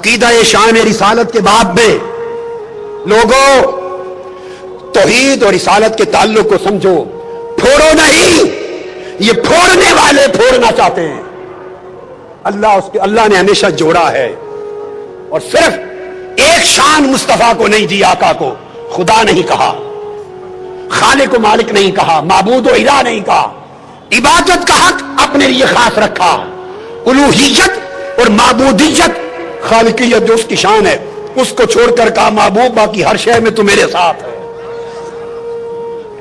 عقیدہ شان رسالت کے باب میں لوگوں توحید اور رسالت کے تعلق کو سمجھو، پھوڑو نہیں، یہ پھوڑنے والے پھوڑنا چاہتے ہیں۔ اللہ نے ہمیشہ جوڑا ہے، اور صرف ایک شان مصطفیٰ کو نہیں دی، آقا کو خدا نہیں کہا، خالق و مالک نہیں کہا، معبود و الہ نہیں کہا، عبادت کا حق اپنے لیے خاص رکھا، الوہیت اور معبودیت خالقیت جو اس کی شان ہے اس کو چھوڑ کر کہا معبود باقی ہر شے میں تو میرے ساتھ ہے،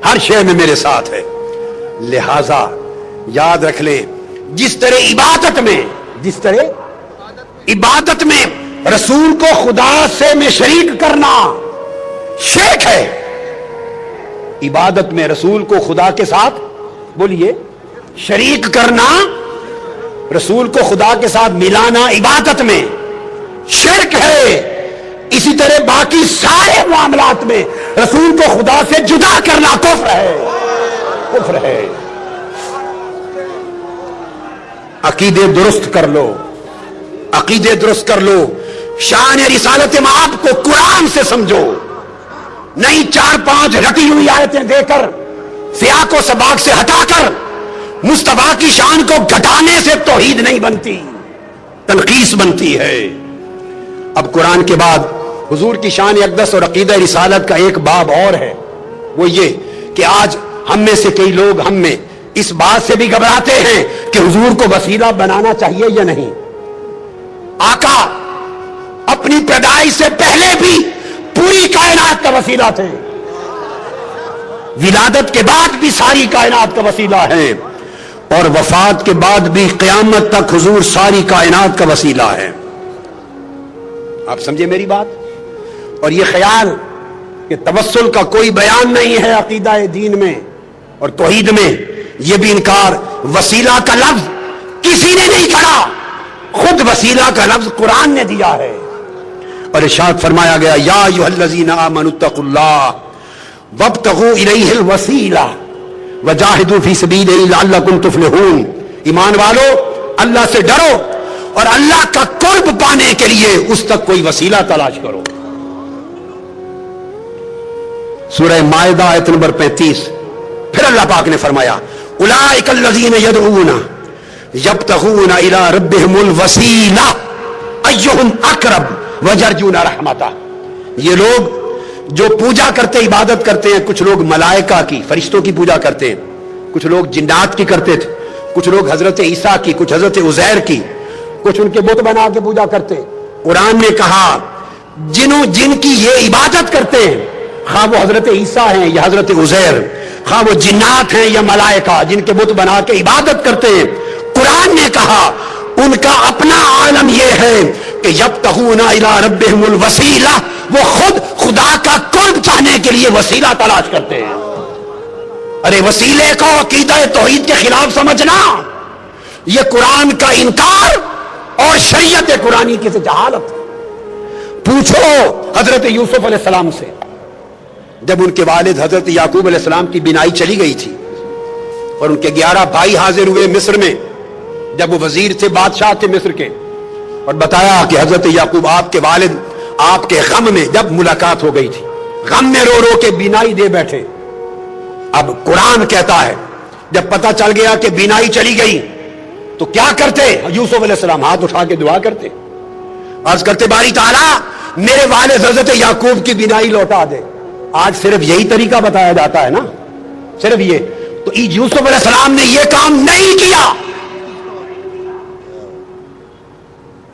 ہر شے میں میرے ساتھ ہے۔ لہذا یاد رکھ لیں، جس طرح عبادت میں رسول کو خدا سے میں شریک کرنا شرک ہے، عبادت میں رسول کو خدا کے ساتھ بولیے شریک کرنا، رسول کو خدا کے ساتھ ملانا عبادت میں شرک ہے۔ اسی طرح باقی سارے معاملات میں رسول کو خدا سے جدا کرنا کفر ہے۔ عقیدے درست کر لو، عقیدے درست کر لو، شان رسالت مآب کو قرآن سے سمجھو، نہیں 4-5 رٹی ہوئی آیتیں دے کر سیاق و سباق سے ہٹا کر مصطفیٰ کی شان کو گھٹانے سے توحید نہیں بنتی، تنقیص بنتی ہے۔ اب قرآن کے بعد حضور کی شان اقدس اور عقیدہ رسالت کا ایک باب اور ہے، وہ یہ کہ آج ہم میں سے کئی لوگ ہم میں اس بات سے بھی گھبراتے ہیں کہ حضور کو وسیلہ بنانا چاہیے یا نہیں۔ آقا اپنی پیدائش سے پہلے بھی پوری کائنات کا وسیلہ تھے، ولادت کے بعد بھی ساری کائنات کا وسیلہ ہے، اور وفات کے بعد بھی قیامت تک حضور ساری کائنات کا وسیلہ ہے۔ آپ سمجھے میری بات؟ اور یہ خیال کہ توسل کا کوئی بیان نہیں ہے عقیدہ دین میں اور توحید میں، یہ بھی انکار۔ وسیلہ کا لفظ کسی نے نہیں کہا، خود وسیلہ کا لفظ قرآن نے دیا ہے، اور ارشاد فرمایا گیا یا ایھا الذین آمنوا اتقوا اللہ وابتغوا الیہ الوسیلہ وجاہدوا فی سبیلہ لعلکم تفلحون۔ ایمان والو اللہ سے ڈرو اور اللہ کا قرب پانے کے لیے اس تک کوئی وسیلہ تلاش کرو۔ سورہ مائدہ آیت نمبر 35، پھر اللہ پاک نے فرمایا اولئک الذین یدعون یبتغون الی ربہم الوسیلہ ایہم اقرب ویرجون رحمتہ۔ یہ لوگ جو پوجا کرتے، عبادت کرتے ہیں، کچھ لوگ ملائکہ کی، فرشتوں کی پوجا کرتے ہیں، کچھ لوگ جنات کی کرتے تھے، کچھ لوگ حضرت عیسیٰ کی، کچھ حضرت عزیر کی، کچھ ان کے بت بنا کے پوجا کرتے۔ قرآن نے کہا جن کی یہ عبادت کرتے ہیں، خواہ وہ حضرت عیسیٰ ہیں یا حضرت عزیر، خواہ وہ جنات ہیں یا ملائکہ، جن کے بت بنا کے عبادت کرتے ہیں، قرآن نے کہا ان کا اپنا عالم یہ ہے کہ یبتغون الی ربہم الوسیلہ، وہ خود خدا کا قرب پانے کے لیے وسیلہ تلاش کرتے ہیں۔ ارے وسیلے کو عقیدہ توحید کے خلاف سمجھنا یہ قرآن کا انکار اور شریعت قرآنی کی سے جہالت۔ پوچھو حضرت یوسف علیہ السلام سے، جب ان کے والد حضرت یعقوب علیہ السلام کی بینائی چلی گئی تھی اور ان کے 11 بھائی حاضر ہوئے مصر میں، جب وہ وزیر تھے، بادشاہ تھے مصر کے، اور بتایا کہ حضرت یعقوب آپ کے والد آپ کے غم میں جب ملاقات ہو گئی تھی، غم میں رو رو کے بینائی دے بیٹھے۔ اب قرآن کہتا ہے جب پتہ چل گیا کہ بینائی چلی گئی تو کیا کرتے؟ یوسف علیہ السلام ہاتھ اٹھا کے دعا کرتے، عرض کرتے باری تعالیٰ میرے والد حضرت یعقوب کی بینائی لوٹا دے۔ آج صرف یہی طریقہ بتایا جاتا ہے نا، صرف یہ۔ تو یوسف علیہ السلام نے یہ کام نہیں کیا،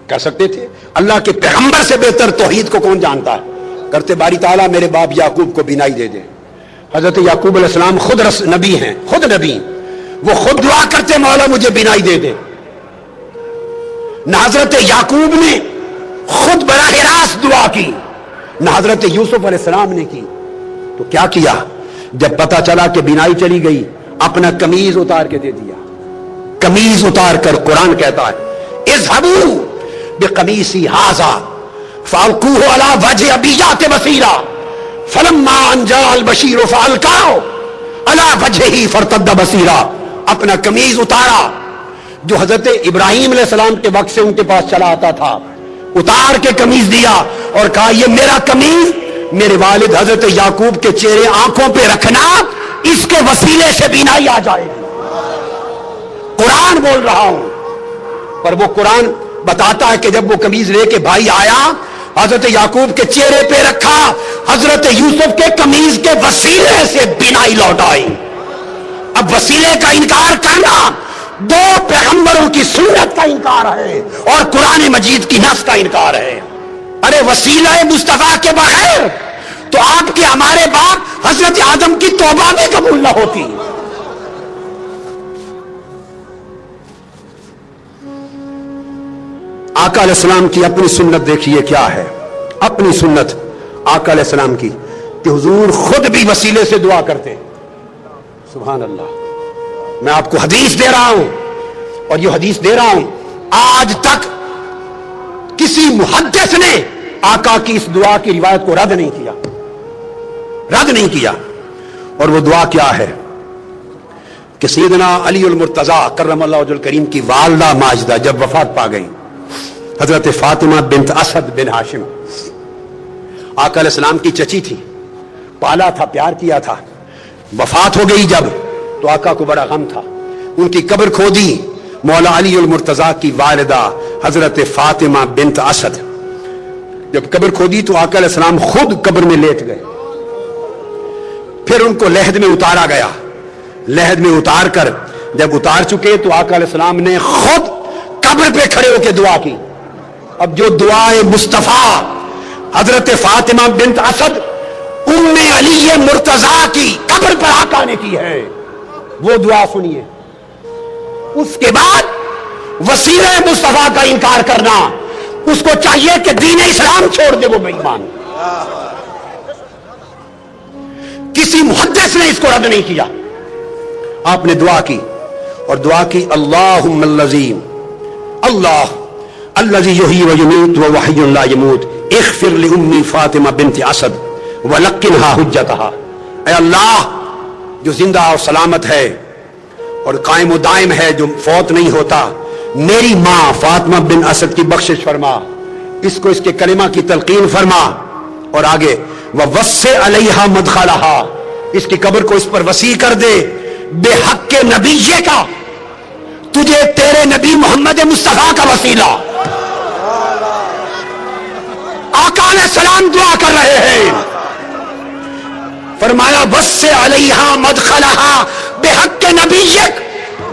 کر سکتے تھے۔ اللہ کے پیغمبر سے بہتر توحید کو کون جانتا ہے؟ کرتے باری تعالیٰ میرے باپ یعقوب کو بینائی دے دے۔ حضرت یعقوب علیہ السلام خود نبی ہیں، خود نبی، وہ خود دعا کرتے مولا مجھے بینائی دے دے۔ نہ حضرت یعقوب نے خود براہ راست دعا کی، نہ حضرت یوسف علیہ السلام نے کی۔ تو کیا کیا؟ جب پتا چلا کہ بینائی چلی گئی، اپنا قمیض اتار کے دے دیا۔ قمیض اتار کر قرآن کہتا ہے اذهبوا بقمیصی ھذا فالقوه علی وجه ابی یأت بصیرا فلما ان جاء البشیر فالقاه علی وجهه فارتد بصیرا۔ اپنا قمیض اتارا جو حضرت ابراہیم علیہ السلام کے وقت سے ان کے پاس چلا آتا تھا، اتار کے قمیض دیا اور کہا یہ میرا قمیض میرے والد حضرت یعقوب کے چہرے آنکھوں پہ رکھنا، اس کے وسیلے سے بینائی آ جائے گی۔ قرآن بول رہا ہوں، پر وہ قرآن بتاتا ہے کہ جب وہ قمیض لے کے بھائی آیا، حضرت یعقوب کے چہرے پہ رکھا، حضرت یوسف کے قمیض کے وسیلے سے بینائی لوٹ آئی۔ اب وسیلے کا انکار کرنا دو پیغمبروں کی سنت کا انکار ہے اور قرآن مجید کی نص کا انکار ہے۔ ارے وسیلہ مصطفیٰ کے بغیر تو آپ کے ہمارے باپ حضرت آدم کی توبہ بھی قبول نہ ہوتی۔ آقا علیہ السلام کی اپنی سنت دیکھیے کیا ہے، اپنی سنت آقا علیہ السلام کی کہ حضور خود بھی وسیلے سے دعا کرتے۔ سبحان اللہ، میں آپ کو حدیث دے رہا ہوں، اور یہ حدیث دے رہا ہوں، آج تک کسی محدث نے آقا کی اس دعا کی روایت کو رد نہیں کیا۔ اور وہ دعا کیا ہے کہ سیدنا علی المرتضی کرم اللہ وجہ الکریم کی والدہ ماجدہ جب وفات پا گئی، حضرت فاطمہ بنت اسد بن ہاشم آقا علیہ السلام کی چچی تھی، پالا تھا، پیار کیا تھا، وفات ہو گئی جب تو آقا کو بڑا غم تھا، ان کی قبر کھودی، مولا علی المرتضی کی والدہ حضرت فاطمہ بنت اسد جب قبر کھودی تو آقا علیہ السلام خود قبر میں لیٹ گئے، پھر ان کو لحد میں اتارا گیا، لحد میں اتار کر جب اتار چکے تو آقا علیہ السلام نے خود قبر پہ کھڑے ہو کے دعا کی۔ اب جو دعائے مصطفیٰ حضرت فاطمہ بنت اسد ام علی مرتضی کی قبر پر آقا نے کی ہے، وہ دعا سنیے۔ اس کے بعد وسیلہ مصطفیٰ کا انکار کرنا، اس کو چاہیے کہ دین اسلام چھوڑ دے، وہ بے ایمان۔ کسی محدث نے اس کو رد نہیں کیا، آپ نے دعا کی، اور دعا کی اللہم اللذین اللہ الذی یحیی و یمیت و حی لا یموت اغفر لأمی فاطمہ بنت اسد ولقنها حجتہا۔ اے اللہ جو زندہ اور سلامت ہے اور قائم و دائم ہے، جو فوت نہیں ہوتا، میری ماں فاطمہ بن اسد کی بخشش فرما، اس کو اس کے کلمہ کی تلقین فرما، اور آگے ووسع علیہا مدخلہا، اس کی قبر کو اس پر وسیع کر دے، بے حق کے نبی کا، تجھے تیرے نبی محمد مصطفیٰ کا وسیلہ۔ آقا علیہ السلام دعا کر رہے ہیں، فرمایا وسع علیہا مدخلہا بے حق کے نبیک،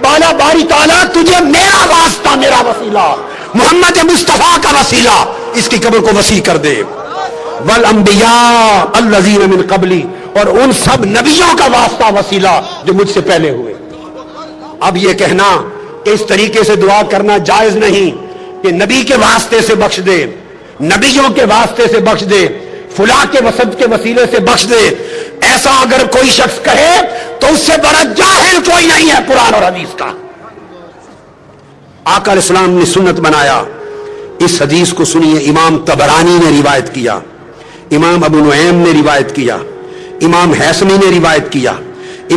بالا باری تعالیٰ تجھے میرا واسطہ، میرا وسیلہ، محمد مصطفیٰ کا وسیلہ، اس کی قبر کو وسیع کر دے۔ والانبیاء الذین من قبلی، اور ان سب نبیوں کا واسطہ، وسیلہ جو مجھ سے پہلے ہوئے۔ اب یہ کہنا کہ اس طریقے سے دعا کرنا جائز نہیں کہ نبی کے واسطے سے بخش دے، نبیوں کے واسطے سے بخش دے، فلاں کے وسط کے وسیلے سے بخش دے، ایسا اگر کوئی شخص کہے تو اس سے بڑا جاہل کوئی نہیں ہے قرآن اور حدیث کا۔ آقا علیہ السلام نے سنت بنایا، اس حدیث کو سنیے، امام طبرانی نے روایت کیا، امام ابو نعیم نے روایت کیا، امام حیثمی نے روایت کیا،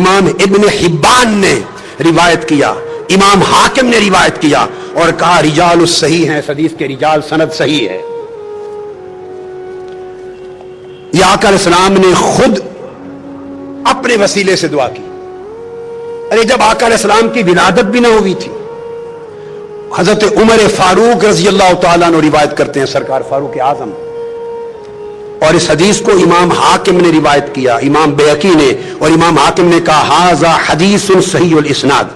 امام ابن حبان نے روایت کیا، امام حاکم نے روایت کیا، اور کہا رجال الصحیح ہیں، اس حدیث کے رجال سند صحیح ہے۔ یہ آقا علیہ السلام نے خود اپنے وسیلے سے دعا کی۔ ارے جب آقا علیہ السلام کی ولادت بھی نہ ہوئی تھی، حضرت عمر فاروق رضی اللہ تعالیٰ عنہ روایت کرتے ہیں، سرکار فاروق اعظم، اور اس حدیث کو امام حاکم نے روایت کیا، امام بیہقی نے، اور امام حاکم نے کہا ھذا حدیث صحیح الاسناد۔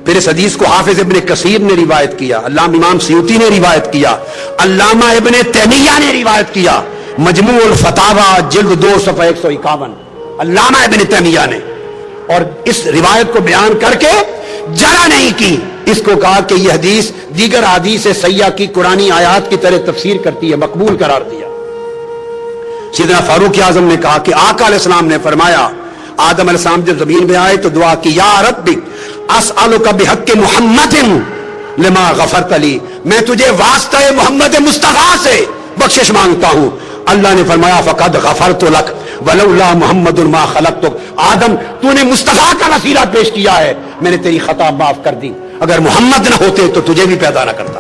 پھر اس حدیث کو حافظ ابن کثیر نے روایت کیا، علامہ امام سیوطی نے روایت کیا، علامہ ابن تیمیہ نے روایت کیا، مجموع الفتاوی جلد 2 صفحہ 151، علامہ ابن تیمیہ نے، اور اس روایت کو بیان کر کے جرا نہیں کی، اس کو کہا کہ یہ حدیث دیگر حدیث سیاح کی قرآنی آیات کی طرح تفسیر کرتی ہے، مقبول قرار دیا۔ سیدنا فاروق اعظم نے کہا کہ آقا علیہ السلام نے فرمایا، آدم علیہ السلام جب زمین میں آئے تو دعا کی، یا رب اسألک بحق محمد لما غفرت لی، میں تجھے واسطہ محمد مصطفیٰ سے بخشش مانگتا ہوں۔ اللہ نے فرمایا فقد غفرت لک ولولا محمد ما خلقتک، آدم تو نے مصطفیٰ کا وسیلہ پیش کیا ہے، میں نے تیری خطا معاف کر دی، اگر محمد نہ ہوتے تو تجھے بھی پیدا نہ کرتا۔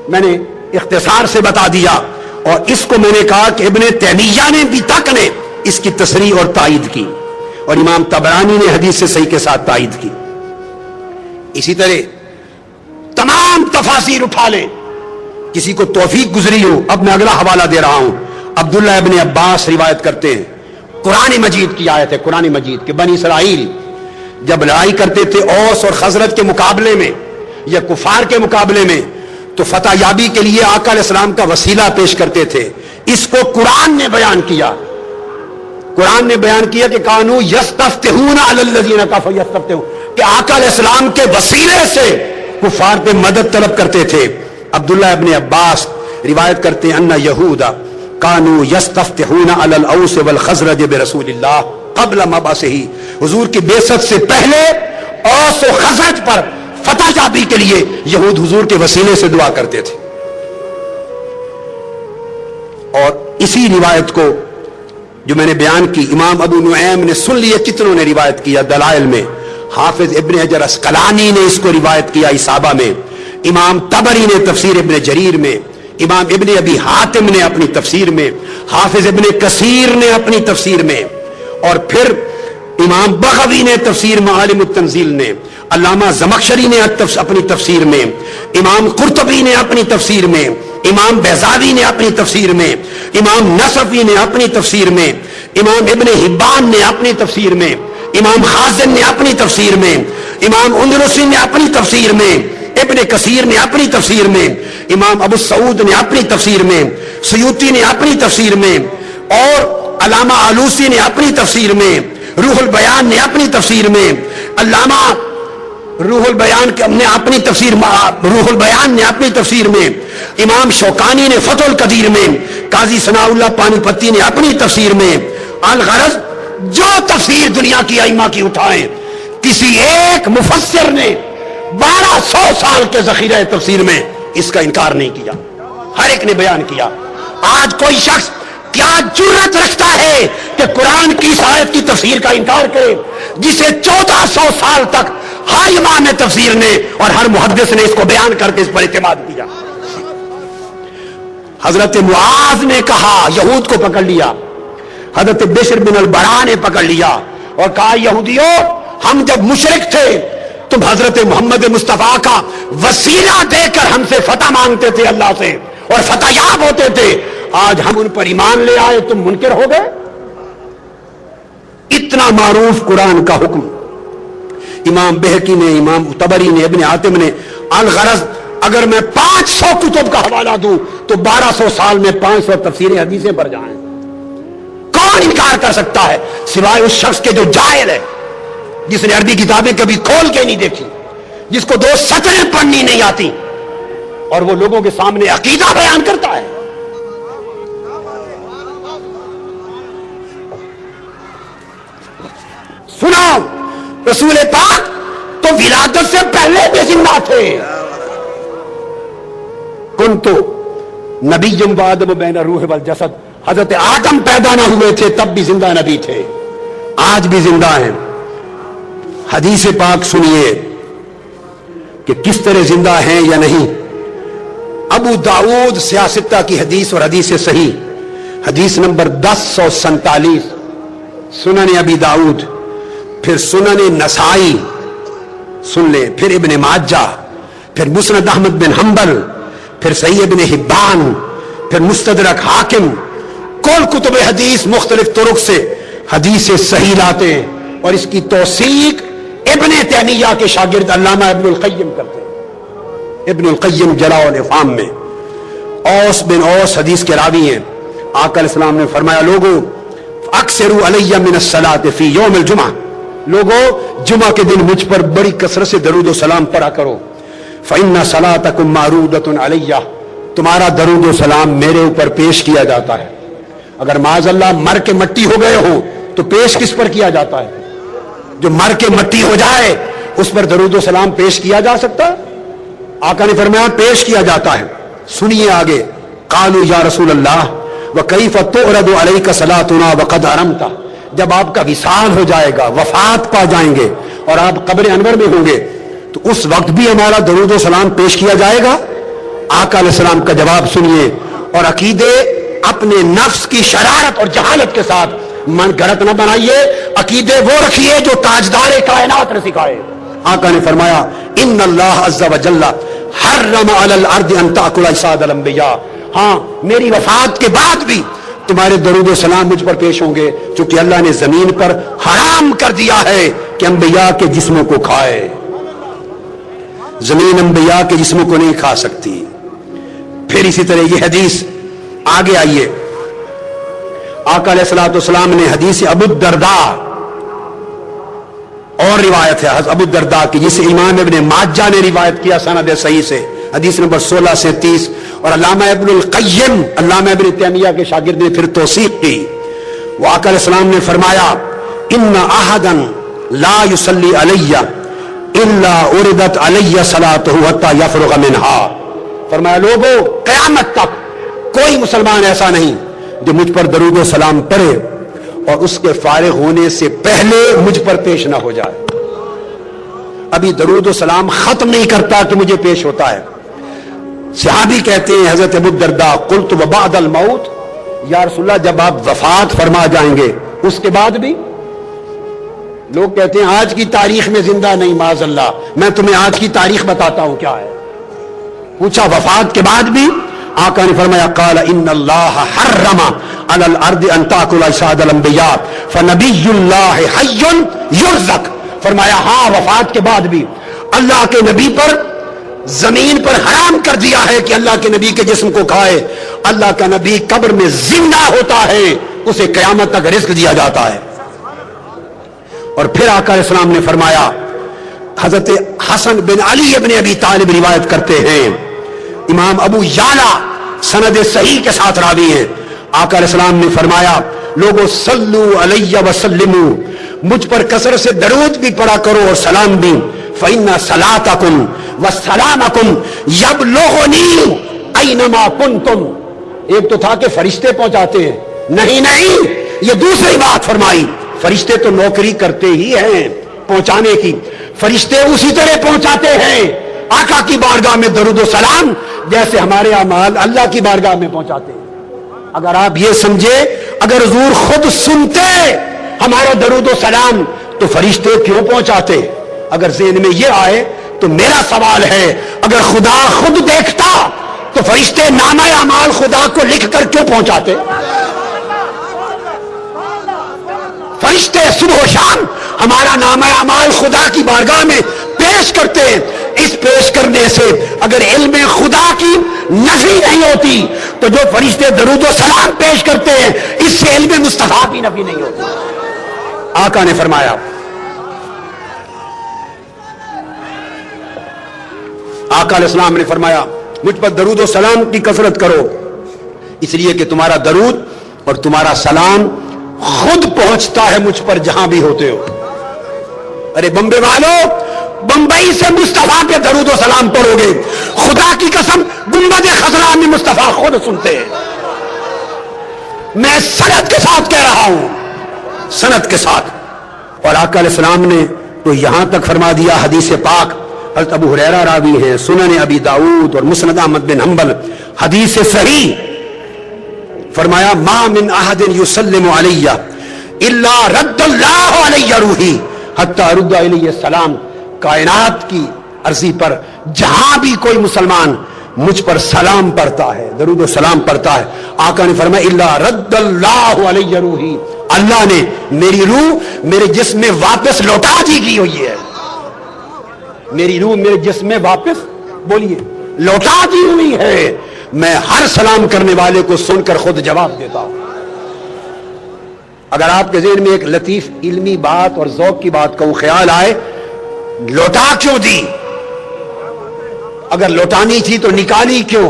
میں نے اختصار سے بتا دیا، اور اس کو میں نے کہا کہ ابن تیمیہ نے بھی تک نے اس کی تصریح اور تائید کی، اور امام طبرانی نے حدیث سے صحیح کے ساتھ تائید کی۔ اسی طرح تمام تفاسیر اٹھا لیں، کسی کو توفیق گزری ہو۔ اب میں اگلا حوالہ دے رہا ہوں، عبداللہ ابن عباس روایت کرتے ہیں، قرآن مجید کی آیت ہے، قرآن مجید کہ بنی اسرائیل جب لڑائی کرتے تھے اوس اور خزرج کے مقابلے میں یا کفار کے مقابلے میں، تو فتح یابی کے لیے آقا علیہ السلام کا وسیلہ پیش کرتے تھے۔ اس کو قرآن نے بیان کیا، قرآن نے بیان کیا کہ کانو یستفتحون علی الذین کفروا یستفتحون، کہ آقا علیہ السلام کے وسیلے سے کفار پہ مدد طلب کرتے تھے۔ عبداللہ ابن عباس روایت کرتے ہیں ان یہودا کانو یستفتحون علی الاوس والخزرج برسول اللہ قبل مبعثہ، حضور کی بعثت سے پہلے اوس و خزرج پر فتح یابی کے لیے یہود حضور کے وسیلے سے دعا کرتے تھے۔ اور اسی روایت کو جو میں نے بیان کی امام ابو نعیم نے سن لیے، کتنوں نے روایت کیا دلائل میں، حافظ ابن حجر اسقلانی نے اس کو روایت کیا اصابہ میں، امام طبری نے تفسیر ابن جریر میں، امام ابن ابی حاتم نے اپنی تفسیر میں، حافظ ابن کثیر نے اپنی تفسیر میں، اور پھر امام بغوی نے تفسیر معالم التنزیل نے، علامہ زمخشری نے اپنی تفسیر میں، امام قرطبی نے اپنی تفسیر میں، امام بیضاوی نے اپنی تفسیر میں، امام نصفی نے اپنی تفسیر میں، امام ابن حبان نے اپنی تفسیر میں، امام خازن نے اپنی تفسیر میں، امام اندلسی نے اپنی تفسیر میں، ابن کثیر نے اپنی تفسیر میں، امام ابو سعود نے اپنی تفسیر میں، سیوطی نے اپنی تفسیر میں، اور علامہ آلوسی نے اپنی تفسیر میں، روح البیان نے اپنی تفسیر میں، علامہ روح البیان نے اپنی تفسیر، روح البیان نے اپنی تفسیر میں، امام شوکانی نے فتح القدیر میں، قاضی ثناء اللہ پانی پتی نے اپنی تفسیر میں۔ الغرض جو تفسیر دنیا کی ائمہ کی اٹھائیں، کسی ایک مفسر نے 1200 سال کے ذخیرہ تفسیر میں اس کا انکار نہیں کیا، ہر ایک نے بیان کیا۔ آج کوئی شخص کیا جرأت رکھتا ہے کہ قرآن کی اس آیت کی تفسیر کا انکار کرے، جسے 1400 سال تک ہر امام تفسیر نے اور ہر محدث نے اس کو بیان کر کے اس پر اعتماد کیا۔ حضرت معاذ نے کہا، یہود کو پکڑ لیا، حضرت بشر بن البراء نے پکڑ لیا اور کہا یہودیوں، ہم جب مشرک تھے تم حضرت محمد مصطفیٰ کا وسیلہ دے کر ہم سے فتح مانگتے تھے اللہ سے اور فتح یاب ہوتے تھے، آج ہم ان پر ایمان لے آئے تم منکر ہو گئے۔ اتنا معروف قرآن کا حکم امام بہقی نے، امام طبری نے، ابن حاتم نے۔ الغرض اگر میں 500 کتب کا حوالہ دوں تو 1200 سال میں 500 تفسیریں حدیثیں بھر جائیں۔ کون انکار کر سکتا ہے سوائے اس شخص کے جو جاہل ہے، جس نے عربی کتابیں کبھی کھول کے نہیں دیکھی، جس کو 2 سطریں پڑھنی نہیں آتی اور وہ لوگوں کے سامنے عقیدہ بیان کرتا ہے۔ سناؤ، رسول پاک تو ولادت سے پہلے بھی زندہ تھے۔ کنتو نبی وآدم بین الروح والجسد، حضرت آدم پیدا نہ ہوئے تھے تب بھی زندہ نبی تھے، آج بھی زندہ ہیں۔ حدیث پاک سنیے کہ کس طرح زندہ ہیں یا نہیں۔ ابو داؤد سیاستہ کی حدیث اور حدیث صحیح، حدیث نمبر 1047، سنن ابی داؤد، پھر سنن نسائی سن لیں، پھر ابن ماجہ، پھر مسند احمد بن حنبل، پھر صحیح ابن حبان، پھر مستدرک حاکم، کل کتب حدیث مختلف طرق سے حدیث صحیح لاتے ہیں، اور اس کی توثیق ابن تیمیہ کے شاگرد علامہ ابن القیم کرتے ہیں۔ ابن القیم جلاء الافہام میں اوس بن اوس حدیث کے راوی ہیں۔ آقا علیہ السلام نے فرمایا، لوگو اکثروا علی من الصلاۃ فی یوم الجمعہ، لوگو جمعہ کے دن مجھ پر بڑی کثرت سے درود و سلام پڑھا کرو، فإن صلاتکم معروضۃ علی، تمہارا درود و سلام میرے اوپر پیش کیا جاتا ہے۔ اگر معاذ اللہ مر کے مٹی ہو گئے ہو تو پیش کس پر کیا جاتا ہے؟ جو مر کے مٹی ہو جائے اس پر درود و سلام پیش کیا جا سکتا ہے؟ آقا نے فرمایا پیش کیا جاتا ہے۔ سنیے آگے، قالوا یا رسول اللہ وکیف تعرض علیک صلاتنا وقد ارمت، جب آپ کا وصال ہو جائے گا، وفات پا جائیں گے اور آپ قبر انور میں ہوں گے تو اس وقت بھی ہمارا درود و سلام پیش کیا جائے گا؟ آقا علیہ السلام کا جواب سنیے اور عقیدے اپنے نفس کی شرارت اور جہالت کے ساتھ من گڑت نہ بنائیے، عقیدے وہ رکھیے جو تاجدار کائنات نے سکھائے۔ آقا نے فرمایا ان اللہ عز وجل حرم علی الارض ان تاکل اجساد الانبیاء، ہاں میری وفات کے بعد بھی تمہارے درود و سلام مجھ پر پیش ہوں گے، چونکہ اللہ نے زمین پر حرام کر دیا ہے کہ انبیاء کے جسموں کو کھائے، زمین انبیاء کے جسموں کو نہیں کھا سکتی۔ پھر اسی طرح یہ حدیث آگے آئیے، آقا علیہ الصلوۃ والسلام نے حدیث ابو الدرداء اور روایت ہے ابو الدرداء کی جسے امام ابن ماجہ نے روایت کیا سند صحیح سے، حدیث نمبر 16 سے 30، اور علامہ ابن القیم علامہ ابن تیمیہ کے شاگرد نے پھر توثیق کی۔ وہ آقا علیہ السلام نے فرمایا ان احدا لا یصلی علی الا اردت علی صلاته حتى یفرغ منها، فرمایا لوگوں قیامت تک کوئی مسلمان ایسا نہیں جو مجھ پر درود و سلام پڑھے اور اس کے فارغ ہونے سے پہلے مجھ پر پیش نہ ہو جائے۔ ابھی درود و سلام ختم نہیں کرتا کہ مجھے پیش ہوتا ہے۔ صحابی کہتے ہیں حضرت ابو الدرداء قلت وبعد الموت، یا رسول اللہ جب آپ وفات فرما جائیں گے اس کے بعد بھی؟ لوگ کہتے ہیں آج کی تاریخ میں زندہ نہیں، معاذ اللہ، میں تمہیں آج کی تاریخ بتاتا ہوں کیا ہے۔ پوچھا وفات کے بعد بھی؟ آقا نے فرمایا قال ان اللہ حرم علی الارض ان تاکل اجساد الانبیاء فنبی اللہ حی یرزق، فرمایا ہاں وفات کے بعد بھی اللہ کے نبی پر زمین پر حرام کر دیا ہے کہ اللہ کے نبی کے جسم کو کھائے، اللہ کا نبی قبر میں زندہ ہوتا ہے، اسے قیامت تک رزق دیا جاتا ہے۔ اور پھر آقا علیہ السلام نے فرمایا، حضرت حسن بن علی ابن ابی طالب روایت کرتے ہیں، امام ابو یعلا سند صحیح کے ساتھ راوی ہیں، آقا علیہ السلام نے فرمایا لوگو صلو علی وسلموا، مجھ پر کثرت سے درود بھی پڑھا کرو اور سلام بھی، فإن صلاتکم وسلامکم یبلغنی اینما کنتم۔ ایک تو تھا کہ فرشتے پہنچاتے ہیں، نہیں یہ دوسری بات فرمائی، فرشتے تو نوکری کرتے ہی ہیں پہنچانے کی، فرشتے اسی طرح پہنچاتے ہیں آقا کی بارگاہ میں درود و سلام جیسے ہمارے اعمال اللہ کی بارگاہ میں پہنچاتے ہیں۔ اگر آپ یہ سمجھے اگر حضور خود سنتے ہمارا درود و سلام تو فرشتے کیوں پہنچاتے؟ اگر ذہن میں یہ آئے تو میرا سوال ہے اگر خدا خود دیکھتا تو فرشتے نامہ اعمال خدا کو لکھ کر کیوں پہنچاتے؟ فرشتے صبح و شام ہمارا نامہ اعمال خدا کی بارگاہ میں پیش کرتے ہیں، اس پیش کرنے سے اگر علم خدا کی نفی نہیں ہوتی تو جو فرشتے درود و سلام پیش کرتے ہیں اس سے علم مصطفیٰ کی نفی نہیں ہوتی۔ آقا نے فرمایا، آقا علیہ السلام نے فرمایا مجھ پر درود و سلام کی کثرت کرو، اس لیے کہ تمہارا درود اور تمہارا سلام خود پہنچتا ہے مجھ پر جہاں بھی ہوتے ہو۔ ارے بمبے والوں، بمبئی سے مصطفیٰ پہ درود و سلام پڑھو گے، خدا کی قسم گنبد خضرا میں مصطفیٰ خود سنتے ہیں۔ میں سند کے ساتھ کہہ رہا ہوں، سند کے ساتھ۔ اور آقا علیہ السلام نے تو یہاں تک فرما دیا، حدیث پاک حضرت ابو ہریرہ راوی ہیں، سنن ابی داؤد اور مسند احمد بن حنبل، حدیث صحیح، فرمایا ما من احد یسلم علی الا رد اللہ علی روحی حتی رد علی السلام، کائنات کی عرضی پر جہاں بھی کوئی مسلمان مجھ پر سلام پڑھتا ہے، درود و سلام پڑھتا ہے، آقا نے فرمایا الا رد اللہ علی روحی، اللہ نے میری روح میرے جسم میں واپس لوٹا دی کی ہوئی ہے، میری روح میرے جسم میں واپس بولیے لوٹا دی ہوئی ہے، میں ہر سلام کرنے والے کو سن کر خود جواب دیتا ہوں۔ اگر آپ کے ذہن میں ایک لطیف علمی بات اور ذوق کی بات کا خیال آئے، لوٹا کیوں دی؟ اگر لوٹانی تھی تو نکالی کیوں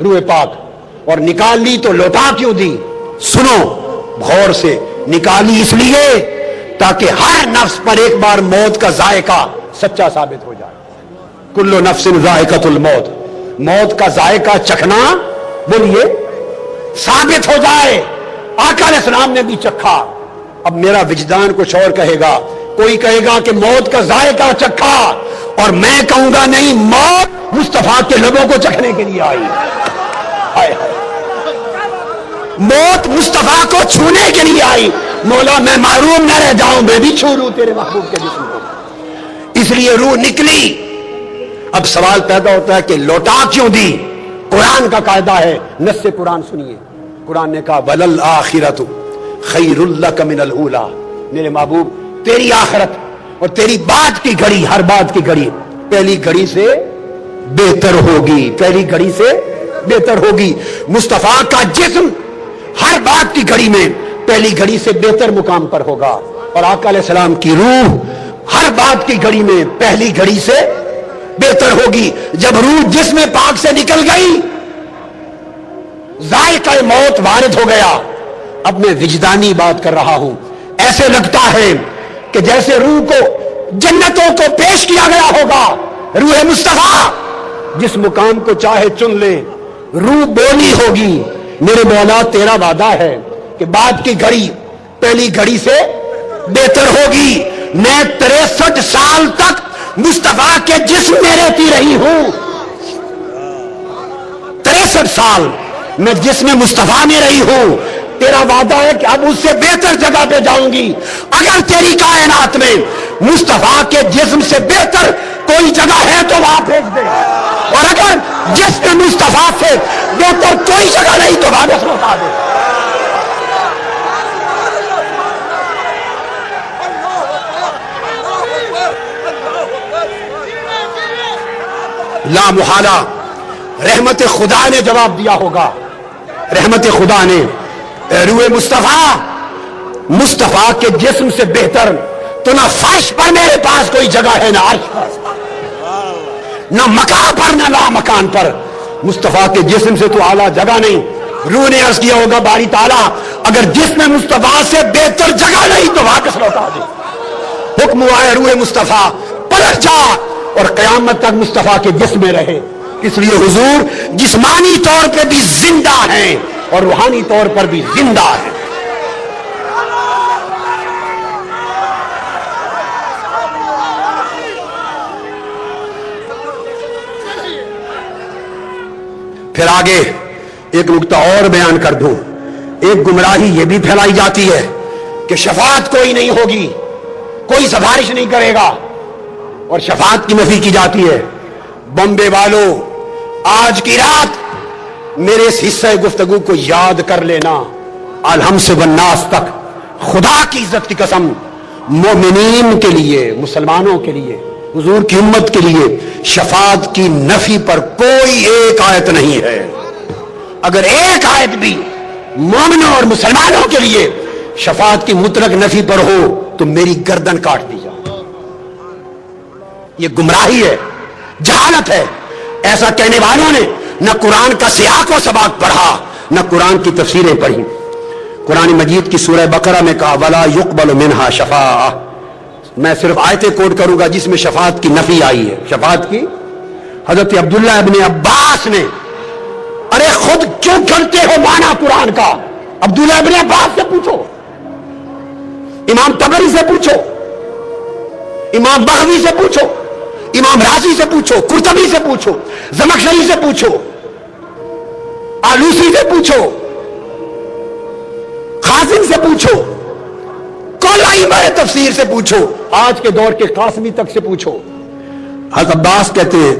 روح پاک، اور نکال لی تو لوٹا کیوں دی؟ سنو غور سے، نکالی اس لیے تاکہ ہر نفس پر ایک بار موت کا ذائقہ سچا ثابت ہو جائے، کل نفس ذائقۃ الموت، موت کا ذائقہ چکھنا بولیے ثابت ہو جائے۔ آقا علیہ السلام نے بھی چکھا، اب میرا وجدان کچھ اور کہے گا، کوئی کہے گا کہ موت کا ذائقہ چکھا اور میں کہوں گا نہیں، موت مصطفیٰ کے لبوں کو چکھنے کے لیے آئی. ہائے ہائے. موت مصطفیٰ کو چھونے کے لیے آئی. مولا میں محروم نہ رہ جاؤں، میں بھی چھو لوں تیرے محبوب کے جسم کو. اس لیے روح نکلی. اب سوال پیدا ہوتا ہے کہ لوٹا کیوں دی؟ قرآن کا قاعدہ ہے، نص قرآن سنیے. قرآن نے کہا وَلَلْآخِرَةُ خَيْرٌ لَكَ مِنَ الْأُولَىٰ. میرے محبوب تیری آخرت اور تیری بعد کی گھڑی، ہر بعد کی گھڑی پہلی گھڑی سے بہتر ہوگی. پہلی گھڑی سے بہتر ہوگی. مصطفیٰ کا جسم ہر بعد کی گھڑی میں پہلی گھڑی سے بہتر مقام پر ہوگا، اور آقا علیہ السلام کی روح ہر بعد کی گھڑی میں پہلی گھڑی سے بہتر ہوگی. جب روح جسم پاک سے نکل گئی، ذائقہ موت وارد ہو گیا. اب میں وجدانی بات کر رہا ہوں. ایسے لگتا ہے کہ جیسے روح کو جنتوں کو پیش کیا گیا ہوگا. روح مصطفیٰ جس مقام کو چاہے چن لے، روح بولی ہوگی میرے مولا تیرا وعدہ ہے کہ بعد کی گھڑی پہلی گھڑی سے بہتر ہوگی. میں 63 سال تک مصطفیٰ کے جسم میں رہتی رہی ہوں. 63 سال میں جسم مصطفیٰ میں رہی ہوں. تیرا وعدہ ہے کہ اب اس سے بہتر جگہ پہ جاؤں گی. اگر تیری کائنات میں مصطفیٰ کے جسم سے بہتر کوئی جگہ ہے تو وہاں بھیج دے، اور اگر جسم مصطفیٰ سے بہتر کوئی جگہ نہیں تو واپس لوٹا دے. لا محالہ رحمت خدا نے جواب دیا ہوگا. رحمت خدا نے روح مصطفیٰ کے جسم سے بہتر تو نہ فرش پر میرے پاس کوئی جگہ ہے، نہ عرش پر، نہ مکان پر، نہ لا مکان پر. مصطفیٰ کے جسم سے تو اعلیٰ جگہ نہیں. روح نے عرض کیا ہوگا باری تعالیٰ اگر جسم مصطفیٰ سے بہتر جگہ نہیں تو واپس لوٹا دے. حکم ہوا ہے روح مصطفیٰ پلٹ جا اور قیامت تک مصطفیٰ کے جسم میں رہے. اس لیے حضور جسمانی طور پہ بھی زندہ ہیں اور روحانی طور پر بھی زندہ ہیں. پھر آگے ایک نقطہ اور بیان کر دوں. ایک گمراہی یہ بھی پھیلائی جاتی ہے کہ شفاعت کوئی نہیں ہوگی، کوئی سفارش نہیں کرے گا، اور شفاعت کی نفی کی جاتی ہے. بمبے والوں آج کی رات میرے اس حصہ گفتگو کو یاد کر لینا. الحمد والناس تک خدا کی عزت کی قسم مومنین کے لیے، مسلمانوں کے لیے، حضور کی امت کے لیے شفاعت کی نفی پر کوئی ایک آیت نہیں ہے. اگر ایک آیت بھی مومنوں اور مسلمانوں کے لیے شفاعت کی مطلق نفی پر ہو تو میری گردن کاٹ دی جائے. یہ گمراہی ہے، جہالت ہے. ایسا کہنے والوں نے نہ قرآن کا سیاق و سباق پڑھا، نہ قرآن کی تفسیریں پڑھی. قرآن مجید کی سورہ بقرہ میں کہا وَلَا يُقْبَلُ مِنْهَا شَفَاعَةٌ. میں صرف آیتیں کوٹ کروں گا جس میں شفاعت کی نفی آئی ہے. شفاعت کی حضرت عبداللہ ابن عباس نے، ارے خود کیوں کرتے ہو معنی قرآن کا؟ عبداللہ ابن عباس سے پوچھو، امام طبری سے پوچھو، امام بغوی سے پوچھو، امام رازی سے پوچھو، قرطبی سے پوچھو، زمخشری سے پوچھو، آلوسی سے پوچھو، خازن سے پوچھو، کولائمہ تفسیر سے پوچھو، آج کے دور کے قاسمی تک سے پوچھو. حضرت عباس کہتے ہیں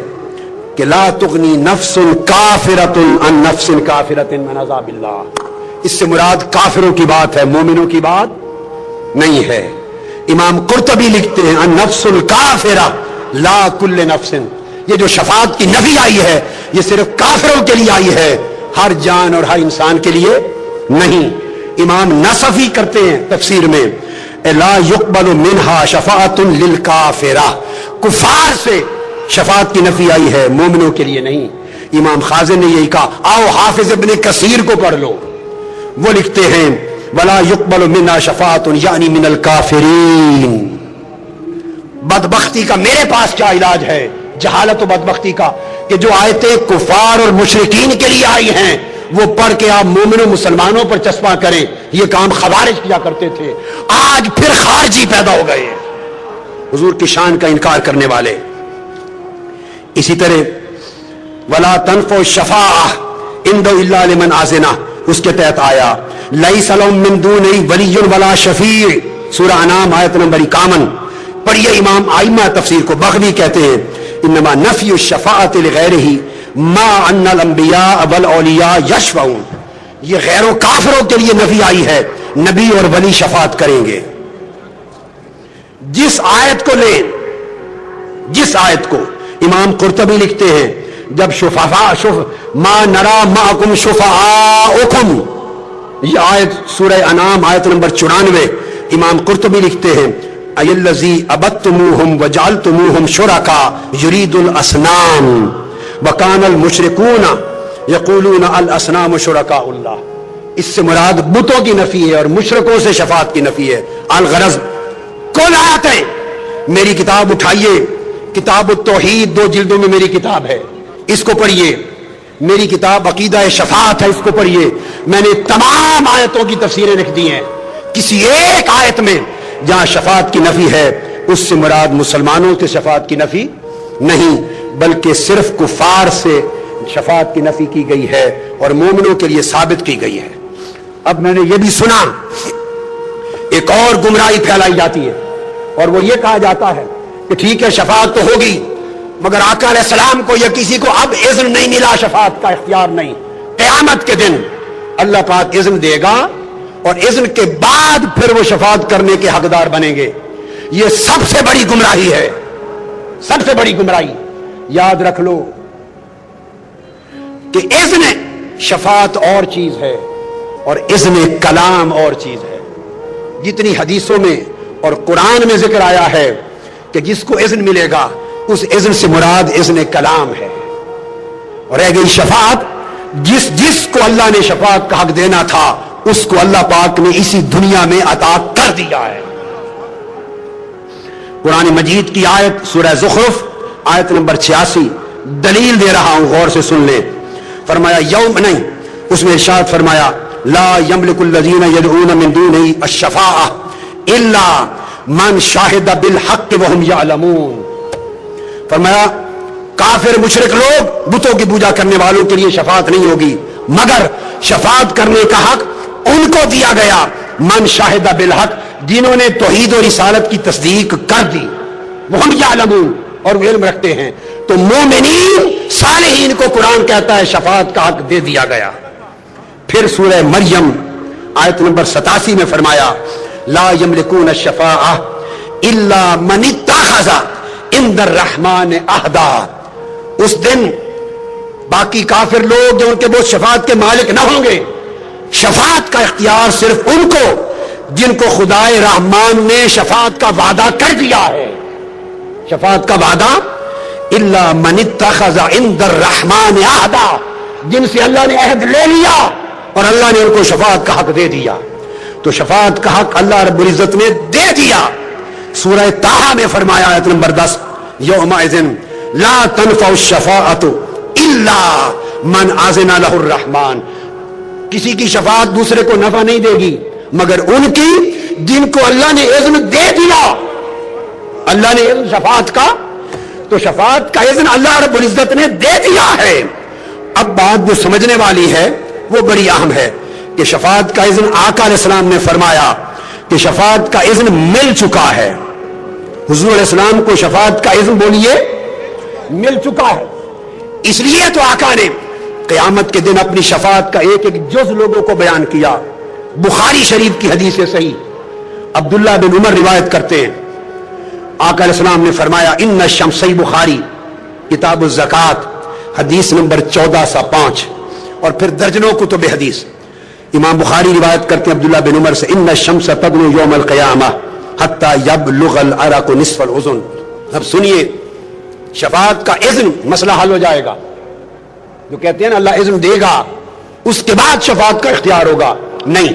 کہ لا تغنی نفس کافرۃ عن نفس کافرۃ من عذاب اللہ. اس سے مراد کافروں کی بات ہے، مومنوں کی بات نہیں ہے. امام قرطبی لکھتے ہیں ان نفس الکافرہ لا کل نفس. یہ جو شفاعت کی نفی آئی ہے یہ صرف کافروں کے لیے آئی ہے، ہر جان اور ہر انسان کے لیے نہیں. امام نصفی کرتے ہیں تفسیر میں لا يقبل منها شفاعت للکافرہ، کفار سے شفاعت کی نفی آئی ہے، مومنوں کے لیے نہیں. امام خازن نے یہی کہا. آؤ حافظ ابن کثیر کو پڑھ لو، وہ لکھتے ہیں ولا يقبل منا شفاعت یعنی من الکافرین. بدبختی کا میرے پاس کیا علاج ہے؟ جہالت و بدبختی کا کہ جو آیتیں کفار اور مشرکین کے لیے آئی ہیں وہ پڑھ کے آپ مومنوں مسلمانوں پر چسپاں کریں. یہ کام خوارج کیا کرتے تھے، آج پھر خارجی پیدا ہو گئے، حضور کی شان کا انکار کرنے والے. اسی طرح ولا تنفع الشفاعہ عنده الا لمن اذن، اس کے تحت آیا لیس لهم من دونه ولی ولا شفیع، سورہ انعام آیت نمبر 51 پڑھیے۔ امام ائمہ تفسیر کو بغوی کہتے ہیں انما نفی الشفاعت لغیرہ ما ان الانبیاء والاولیاء یشفعون، یہ غیر و کافروں کے لیے نفی آئی ہے، نبی اور ولی شفاعت کریں گے۔ جس آیت کو لیں، جس آیت کو امام قرطبی لکھتے ہیں جب ما نرا معکم شفعاءکم، یہ آیت سورہ انعام آیت نمبر 94، امام قرطبی لکھتے ہیں الذی عبدتموہم وجعلتموہم شرکاء یرید الاصنام وکان المشرکون یقولون الاصنام شرکاء اللہ، اس سے مراد بتوں کی نفی ہے اور مشرکوں سے شفاعت کی نفی ہے۔ الغرض کل آیتیں، میری کتاب اٹھائیے، کتاب التوحید 2 جلدوں میں میری کتاب ہے، اس کو پڑھیے، میری کتاب عقیدہ شفاعت ہے، اس کو پڑھیے، میں نے تمام آیتوں کی تفسیریں لکھ دی ہیں، کسی ایک آیت میں جہاں شفاعت کی نفی ہے اس سے مراد مسلمانوں کے شفاعت کی نفی نہیں، بلکہ صرف کفار سے شفاعت کی نفی کی گئی ہے اور مومنوں کے لیے ثابت کی گئی ہے۔ اب میں نے یہ بھی سنا ایک اور گمراہی پھیلائی جاتی ہے اور وہ یہ کہا جاتا ہے کہ ٹھیک ہے شفاعت تو ہوگی مگر آقا علیہ السلام کو یا کسی کو اب اذن نہیں ملا، شفاعت کا اختیار نہیں، قیامت کے دن اللہ پاک اذن دے گا اور اذن کے بعد پھر وہ شفاعت کرنے کے حقدار بنیں گے۔ یہ سب سے بڑی گمراہی ہے، سب سے بڑی گمراہی۔ یاد رکھ لو کہ اذن شفاعت اور چیز ہے اور اذن کلام اور چیز ہے۔ جتنی حدیثوں میں اور قرآن میں ذکر آیا ہے کہ جس کو اذن ملے گا اس اذن سے مراد اذن کلام ہے، اور رہ گئی شفاعت، جس کو اللہ نے شفاعت کا حق دینا تھا اس کو اللہ پاک نے اسی دنیا میں عطا کر دیا ہے۔ قرآن مجید کی آیت سورہ زخرف آیت نمبر 86 دلیل دے رہا ہوں، غور سے سن لیں۔ فرمایا یوم نہیں، اس میں ارشاد فرمایا لا یملک الذین یدعون من دونہ الشفاعہ الا من شاہد بالحق وہم یعلمون۔ فرمایا کافر مشرک لوگ بتوں کی پوجا کرنے والوں کے لیے شفاعت نہیں ہوگی مگر شفاعت کرنے کا حق ان کو دیا گیا من شاہد بالحق، جنہوں نے توحید و رسالت کی تصدیق کر دی، وہم یعلمون، اور وہ علم رکھتے ہیں۔ تو مومنین صالحین کو قرآن کہتا ہے شفاعت کا حق دے دیا گیا۔ پھر سورہ مریم آیت نمبر 87 میں فرمایا لا یملکون الشفاعہ الا من اتخذ عند الرحمن عہدا۔ اس دن باقی کافر لوگ جو ان کے بہت شفاعت کے مالک نہ ہوں گے، شفاعت کا اختیار صرف ان کو جن کو خدائے رحمان نے شفاعت کا وعدہ کر دیا ہے۔ شفاعت کا وعدہ الا من اتخذ عند الرحمن عہدا، جن سے اللہ نے عہد لے لیا اور اللہ نے ان کو شفاعت کا حق دے دیا۔ تو شفاعت کا حق اللہ رب العزت نے دے دیا۔ سورہ طٰہٰ میں فرمایا آیت نمبر 10 یومئذ لا تنفع الشفاعۃ الا من اذن له الرحمن، کسی کی شفاعت دوسرے کو نفع نہیں دے گی مگر ان کی جن کو اللہ نے اذن دے دیا۔ اللہ نے اذن شفاعت کا، تو شفاعت کا اذن اللہ رب العزت نے دے دیا ہے۔ اب بات جو سمجھنے والی ہے وہ بڑی اہم ہے کہ شفاعت کا اذن آقا علیہ السلام نے فرمایا کہ شفاعت کا اذن مل چکا ہے۔ حضور علیہ السلام کو شفاعت کا اذن بولیے مل چکا ہے، اس لیے تو آقا نے قیامت کے دن اپنی شفاعت کا ایک ایک جز لوگوں کو بیان کیا۔ بخاری شریف کی حدیث صحیح عبداللہ بن عمر روایت کرتے ہیں، آقا علیہ السلام نے فرمایا ان الشمس، بخاری کتاب الزکات حدیث نمبر 1405، اور پھر درجنوں کتب حدیث امام بخاری روایت کرتے ہیں عبداللہ بن عمر سے ان الشمس تدنو یوم القیامہ حتی یبلغ العرق نصف الاذن۔ اب سنیے، شفاعت کا اذن مسئلہ حل ہو جائے گا۔ جو کہتے ہیں نا اللہ اذن دے گا اس کے بعد شفاعت کا اختیار ہوگا، نہیں،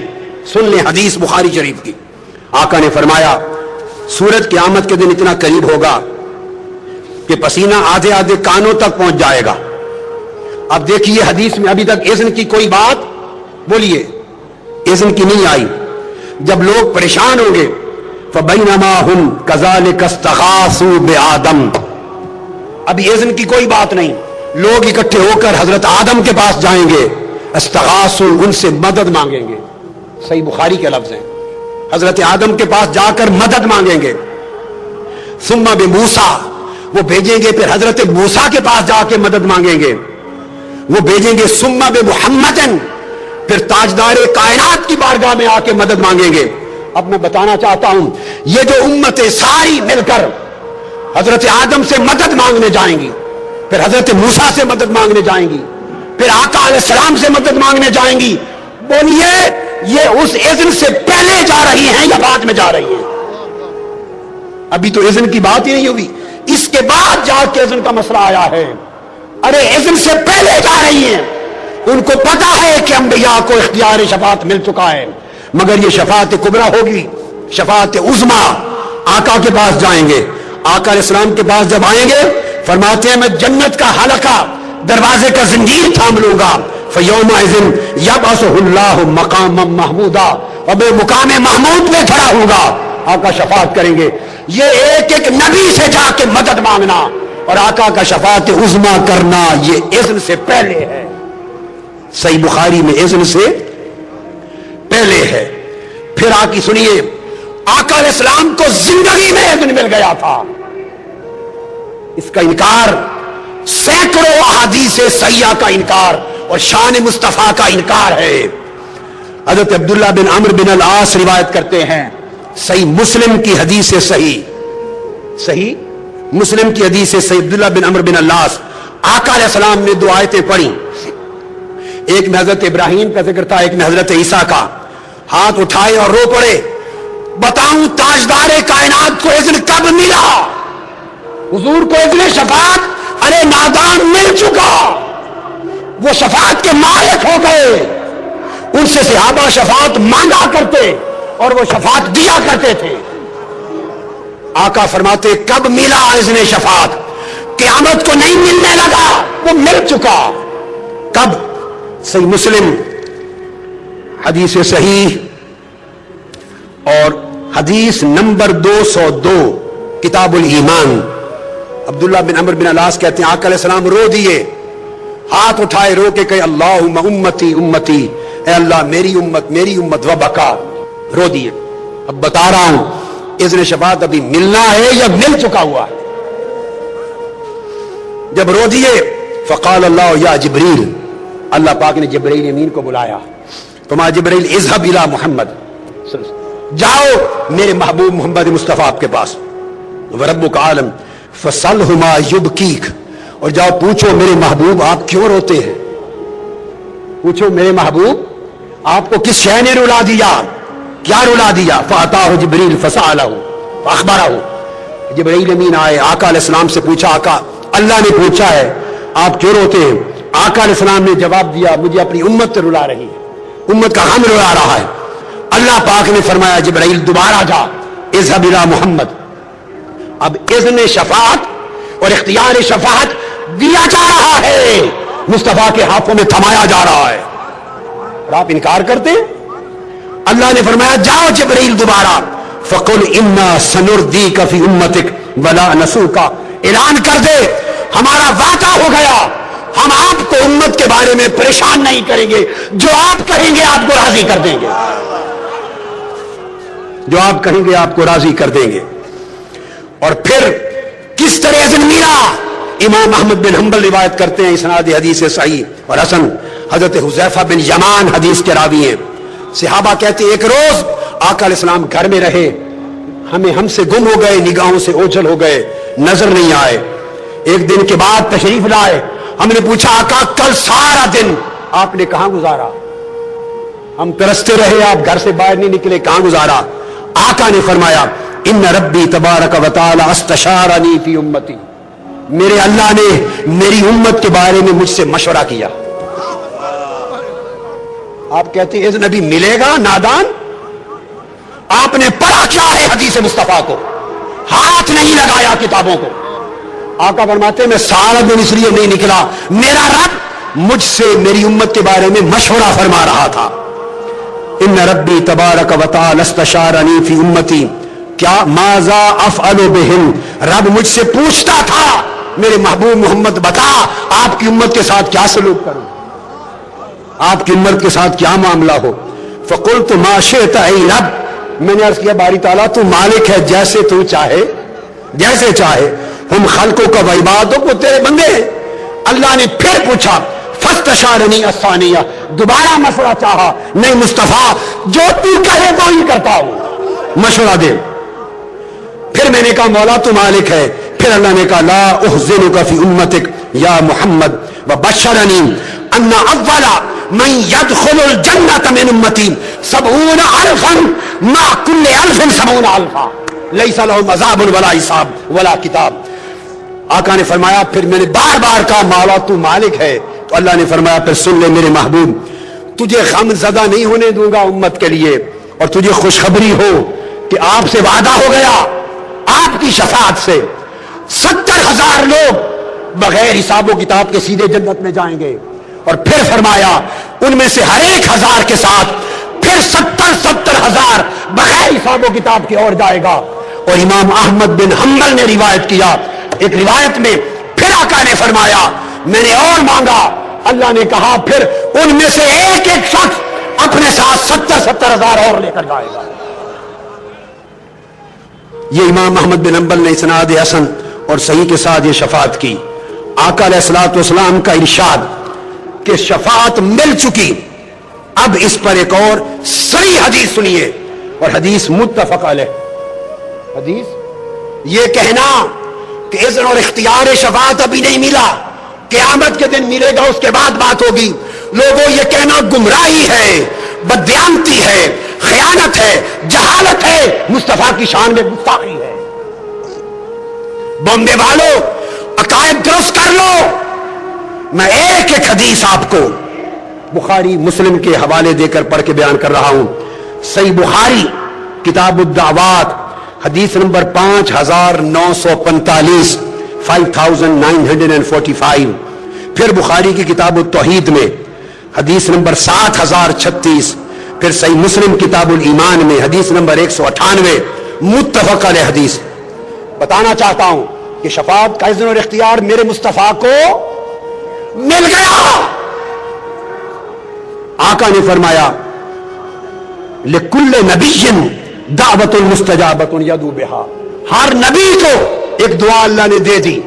سن لیں حدیث بخاری شریف کی۔ آقا نے فرمایا سورج قیامت کے دن اتنا قریب ہوگا کہ پسینہ آدھے آدھے کانوں تک پہنچ جائے گا۔ اب دیکھیے حدیث میں ابھی تک اذن کی کوئی بات بولیے اذن کی نہیں آئی۔ جب لوگ پریشان ہوں گے فبینما ہم کذالک استغاثوا بآدم، ابھی اذن کی کوئی بات نہیں، لوگ اکٹھے ہو کر حضرت آدم کے پاس جائیں گے, استغاثوا, ان سے مدد مانگیں گے. صحیح بخاری کے لفظ ہیں, حضرت آدم کے پاس جا کر مدد مانگیں گے. ثم بموسیٰ, وہ بھیجیں گے پھر حضرت موسیٰ کے پاس جا کے مدد مانگیں گے. وہ بھیجیں گے ثم بمحمد, پھر تاجدار کائنات کی بارگاہ میں آ کے مدد مانگیں گے. اب میں بتانا چاہتا ہوں, یہ جو امتیں ساری مل کر حضرت آدم سے مدد مانگنے جائیں گی, پھر حضرت موسیٰ سے مدد مانگنے جائیں گی, پھر آقا علیہ السلام سے مدد مانگنے جائیں گی, بولیے یہ اس اذن سے پہلے جا رہی ہیں یا بعد میں جا رہی ہیں؟ ابھی تو اذن کی بات ہی نہیں ہوئی, اس کے بعد جا کے اذن کا مسئلہ آیا ہے. ارے اذن سے پہلے جا رہی ہیں. ان کو پتا ہے کہ انبیاء کو اختیار شفاعت مل چکا ہے, مگر یہ شفاعت کبریٰ ہوگی, شفاعت عظمیٰ. آقا کے پاس جائیں گے, آقا علیہ السلام کے پاس جب آئیں گے فرماتے ہیں میں جنت کا حلقہ, دروازے کا زنجیر تھام لوں گا. فَيَوْمَئِذٍ يَبْعَثُهُ اللَّهُ مَقَامًا مَحْمُودًا, اور میں مقام محمود میں کھڑا ہوں گا. آقا شفاعت کریں گے. یہ ایک ایک نبی سے جا کے مدد مانگنا اور آقا کا شفاعت عظمیٰ کرنا یہ اذن سے پہلے ہے. صحیح بخاری میں اذن سے پہلے ہے. پھر آقا سنیے, آقا علیہ السلام کو زندگی میں اذن مل گیا تھا. اس کا انکار سینکڑوں احادیث صحیحہ کا انکار اور شان مصطفیٰ کا انکار ہے. حضرت عبداللہ بن عمرو بن العاص روایت کرتے ہیں, صحیح مسلم کی حدیث سے صحیح مسلم کی حدیث سے صحیح عبداللہ بن عمرو بن العاص, آقا علیہ السلام نے دو آیتیں پڑھی. ایک میں حضرت ابراہیم کا ذکر تھا, ایک میں حضرت عیسیٰ کا. ہاتھ اٹھائے اور رو پڑے, بتاؤں تاجدار کائنات کو اذن کب ملا؟ حضور کو اذن شفاعت ارے نادان مل چکا, وہ شفاعت کے مالک ہو گئے. ان سے صحابہ شفاعت مانگا کرتے اور وہ شفاعت دیا کرتے تھے. آقا فرماتے کب ملا اذن شفاعت؟ قیامت کو نہیں ملنے لگا, وہ مل چکا. کب؟ صحیح مسلم حدیث صحیح اور حدیث نمبر 202 کتاب الایمان. عبداللہ بن عمرو بن العاص کہتے ہیں آقا علیہ السلام رو دیے, ہاتھ اٹھائے, رو کے کہے اللہم امتی امتی, اے اللہ میری امت و بکا, رو دیے. اب بتا رہا ہوں اذن شفاعت ابھی ملنا ہے یا مل چکا ہوا ہے. جب رو دیے فقال اللہ یا جبریل, اللہ پاک نے جبرائیل امین کو بلایا, تمہا جبرائیل اذهب الى محمد, جاؤ میرے محبوب محمد مصطفیٰ آپ کے پاس. وربک عالم فصلہ ما یبکیک, اور جاؤ پوچھو میرے محبوب آپ کیوں روتے ہیں, پوچھو میرے محبوب آپ کو کس شے نے رلا دیا, کیا رلا دیا. فاتاہ جبریل فسالہ فاخبرہ, جبرائیل امین آئے, آقا علیہ السلام سے پوچھا آقا اللہ نے پوچھا ہے آپ کیوں روتے ہیں. آقا علیہ السلام نے جواب دیا مجھے اپنی امت رلا رہی ہے, امت کا غم رلا رہا ہے. اللہ پاک نے فرمایا جبرائیل دوبارہ جا, اذهب الى محمد. اب اذن شفاعت اور اختیار شفاعت دیا جا رہا ہے, مصطفیٰ کے ہاتھوں میں تھمایا جا رہا ہے, اور آپ انکار کرتے. اللہ نے فرمایا جاؤ جبرائیل دوبارہ, فقل انا سنردیک فی امتک ولا نسوک, اعلان کر دے ہمارا وعدہ ہو گیا, ہم آپ کو امت کے بارے میں پریشان نہیں کریں گے, جو آپ کہیں گے آپ کو راضی کر دیں گے, جو آپ کہیں گے آپ کو راضی کر دیں گے. اور پھر کس طرح اذن ملا؟ امام احمد بن حنبل روایت کرتے ہیں اسناد حدیث صحیح اور حسن, حضرت حذیفہ بن یمان حدیث کے راوی ہیں. صحابہ کہتے ہیں ایک روز آقا علیہ السلام گھر میں رہے, ہم سے گم ہو گئے, نگاہوں سے اوجھل ہو گئے, نظر نہیں آئے. ایک دن کے بعد تشریف لائے, ہم نے پوچھا آقا کل سارا دن آپ نے کہاں گزارا؟ ہم ترستے رہے, آپ گھر سے باہر نہیں نکلے, کہاں گزارا؟ آقا نے فرمایا ان ربی تبارک و تعالی استشارنی فی امتی, میرے اللہ نے میری امت کے بارے میں مجھ سے مشورہ کیا. آپ کہتے ہیں اذن نبی ملے گا نادان؟ آپ نے پڑھا کیا ہے حدیث مصطفیٰ کو, ہاتھ نہیں لگایا کتابوں کو. آقا فرماتے ہیں میں سارا دن اس لیے نہیں نکلا, میرا رب مجھ سے میری امت کے بارے میں مشورہ فرما رہا تھا. ان ربی تبارک و تعالی استشارنی فی امتی, کیا ماذا افعل بہم, رب مجھ سے پوچھتا تھا میرے محبوب محمد بتا آپ کی امت کے ساتھ کیا سلوک کروں, آپ کی امت کے ساتھ کیا معاملہ ہو. فقلت ما شئت اے رب, میں نے عرض کیا باری تعالیٰ تو مالک ہے, جیسے تو چاہے جیسے چاہے, ہم خلقوں کا وعبادوں کو تیرے بندے ہیں. اللہ نے پھر پوچھا فاستشارنی الثانیہ, دوبارہ مشورہ چاہا, نہیں مصطفیٰ جو تو کہے وہ ہی کرتا ہوں, مشورہ دے. پھر میں نے کہا مولا تو مالک ہے. پھر اللہ نے کہا لا احزنک فی امتک یا محمد وبشرنی ان اول من يدخل الجنة من امتی 70,000 مع كل 1000 70,000 لیس لهم عذاب ولا حساب ولا کتاب. آقا نے فرمایا پھر میں نے بار بار کہا مولا تو مالک ہے, تو اللہ نے فرمایا پھر سن لے میرے محبوب, تجھے غم زدہ نہیں ہونے دوں گا امت کے لیے, اور تجھے خوشخبری ہو کہ آپ سے وعدہ ہو گیا آپ کی شفاعت سے 70,000 لوگ بغیر حساب و کتاب کے سیدھے جنت میں جائیں گے. اور پھر فرمایا ان میں سے ہر ایک 1000 کے ساتھ پھر 70,000 بغیر حساب و کتاب کے اور جائے گا. اور امام احمد بن حنبل نے روایت کیا, ایک روایت میں پھر آقا نے فرمایا میں نے اور مانگا, اللہ نے کہا پھر ان میں سے ایک ایک شخص اپنے ساتھ 70,000 اور لے کر جائے گا. یہ امام احمد بن حنبل نے اسناد حسن اور صحیح کے ساتھ یہ شفاعت کی. آقا علیہ الصلوۃ والسلام کا ارشاد کہ شفاعت مل چکی, اب اس پر ایک اور صحیح حدیث سنیے, اور حدیث متفق علیہ. حدیث یہ کہنا کہ اذن اور اختیار شفاعت ابھی نہیں ملا, قیامت کے دن ملے گا اس کے بعد بات ہوگی, لوگوں یہ کہنا گمراہی ہے, بددیانتی ہے, خیانت ہے, جہالت ہے, مصطفیٰ کی شان میں گستاخی ہے. بمبے والو عقائد درست کر لو. میں ایک ایک حدیث آپ کو بخاری مسلم کے حوالے دے کر پڑھ کے بیان کر رہا ہوں. صحیح بخاری کتاب الدعوات حدیث نمبر 5945 5945. پھر بخاری کی کتاب التوحید میں حدیث نمبر 7036. پھر صحیح مسلم کتاب الایمان میں حدیث نمبر 198. متفق علیہ حدیث. بتانا چاہتا ہوں کہ شفاعت کا اذن اور اختیار میرے مصطفیٰ کو مل گیا. آقا نے فرمایا لکل نبی دعوت مستجابۃ یدعو بہا, ہر نبی کو ایک دعا اللہ نے دے دی,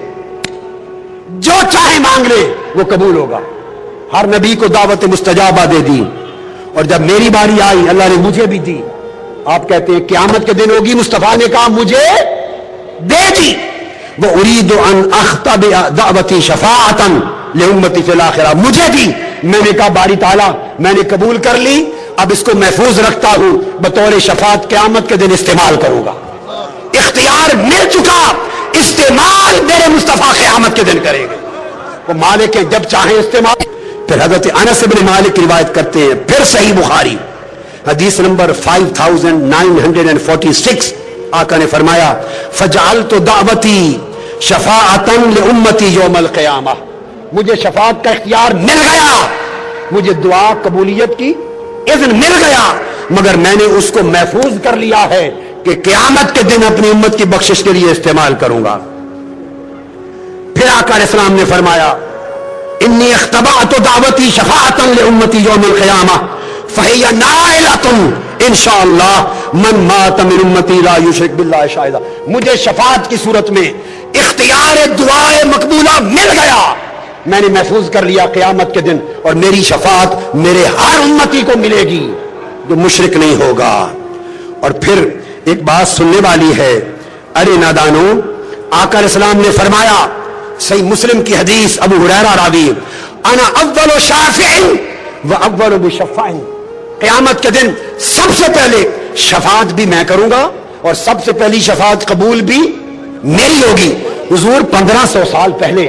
جو چاہے مانگ لے وہ قبول ہوگا. ہر نبی کو دعوت مستجابہ دے دی, اور جب میری باری آئی اللہ نے مجھے بھی دی. آپ کہتے ہیں قیامت کے دن ہوگی, مصطفیٰ نے کہا مجھے دے دی. وہ اريد ان اختبئ دعوتی شفاعۃ لامتی فی الاخرہ, مجھے دی. میں نے کہا باری تعالیٰ میں نے قبول کر لی, اب اس کو محفوظ رکھتا ہوں, بطور شفاعت قیامت کے دن استعمال کروں گا. اختیار مل چکا, استعمال میرے مصطفیٰ قیامت کے دن کریں گے. وہ مالک ہیں, جب چاہیں استعمال. پھر حضرت انس بن مالک روایت کرتے ہیں, پھر صحیح بخاری حدیث نمبر 5946. آقا نے فرمایا فجعلت دعوتی شفاعۃ لامتی یوم القیامہ, مجھے شفاعت کا اختیار مل گیا, مجھے دعا قبولیت کی اذن مل گیا, مگر میں نے اس کو محفوظ کر لیا ہے کہ قیامت کے دن اپنی امت کی بخشش کے لیے استعمال کروں گا. پھر آقا علیہ السلام نے فرمایا انی اختبأت دعوتی شفاعۃ لامتی یوم القیامہ فہی نائلۃ انشاءاللہ من مات من امتی لا یشرک باللہ شیئا. مجھے شفاعت کی صورت میں اختیار دعائے مقبولہ مل گیا, میں نے محفوظ کر لیا قیامت کے دن, اور میری شفاعت میرے ہر امتی کو ملے گی جو مشرک نہیں ہوگا. اور پھر ایک بات سننے والی ہے, ارے نادانو, آقا علیہ السلام نے فرمایا صحیح مسلم کی حدیث, ابو ہریرہ راوی, انا اول شافع و اول مشفع, قیامت کے دن سب سے پہلے شفاعت بھی میں کروں گا اور سب سے پہلی شفاعت قبول بھی میری ہوگی. حضور 1500 سال پہلے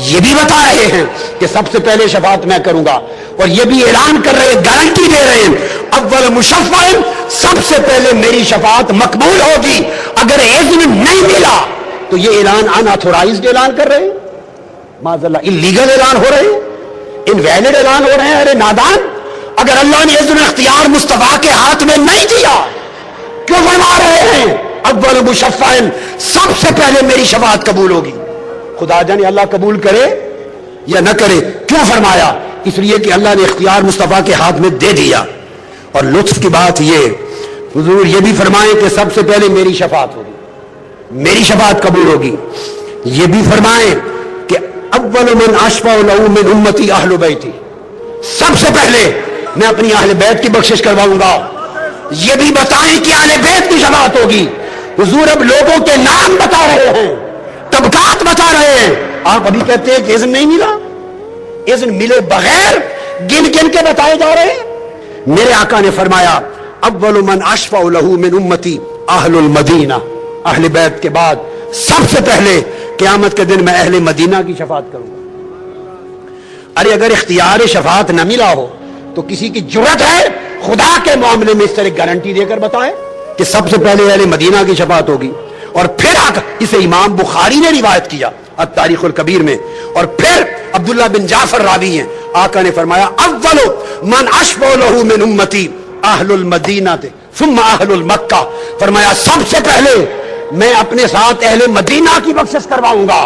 یہ بھی بتا رہے ہیں کہ سب سے پہلے شفاعت میں کروں گا, اور یہ بھی اعلان کر رہے, گارنٹی دے رہے ہیں اول مشفع, سب سے پہلے میری شفاعت مقبول ہوگی. اگر اذن نہیں ملا تو یہ اعلان اناتھورائزڈ اعلان کر رہے ہیں, معاذ اللہ اللیگل اعلان ہو رہے ہیں, انویلڈ اعلان ہو رہے ہیں. ارے نادان, اگر اللہ نے اذن اختیار مصطفیٰ کے ہاتھ میں نہیں دیا, کیوں فرما رہے ہیں اول مشفع, سب سے پہلے میری شفاعت قبول ہوگی. خدا جانے اللہ قبول کرے یا نہ کرے. کیوں فرمایا؟ اس لیے کہ اللہ نے اختیار مصطفیٰ کے ہاتھ میں دے دیا. اور لطف کی بات یہ حضور یہ بھی فرمائیں کہ سب سے پہلے میری شفاعت ہوگی, میری شفاعت قبول ہوگی. یہ بھی فرمائیں کہ اول من اشفع له من امتی اہل بیتی, سب سے پہلے میں اپنی اہل بیت کی بخشش کرواؤں گا. یہ بھی بتائیں کہ اہل بیت کی شفاعت ہوگی. حضور اب لوگوں کے نام بتا رہے ہیں, طبقات بتا رہے ہیں. آپ ابھی کہتے ہیں کہ اذن نہیں ملا, اذن ملے بغیر گن گن کے بتائے جا رہے ہیں. میرے آقا نے فرمایا اول من اشفع له من امتی اہل المدینہ, اہل بیت کے بعد سب سے پہلے قیامت کے دن میں اہل مدینہ کی شفاعت کروں گا. ارے اگر اختیار شفاعت نہ ملا ہو تو کسی کی جرت ہے خدا کے معاملے میں اس طرح گارنٹی دے کر بتائے کہ سب سے پہلے اہل مدینہ کی شفاعت ہوگی؟ اور پھر اسے امام بخاری نے روایت کیا التاریخ الکبیر میں, اور پھر عبداللہ بن جعفر راوی ہیں, آقا نے فرمایا اول من اشفع له من امتی اہل المدینہ ثم اہل المکہ. فرمایا سب سے پہلے میں اپنے ساتھ اہل مدینہ کی بخشش کرواؤں گا,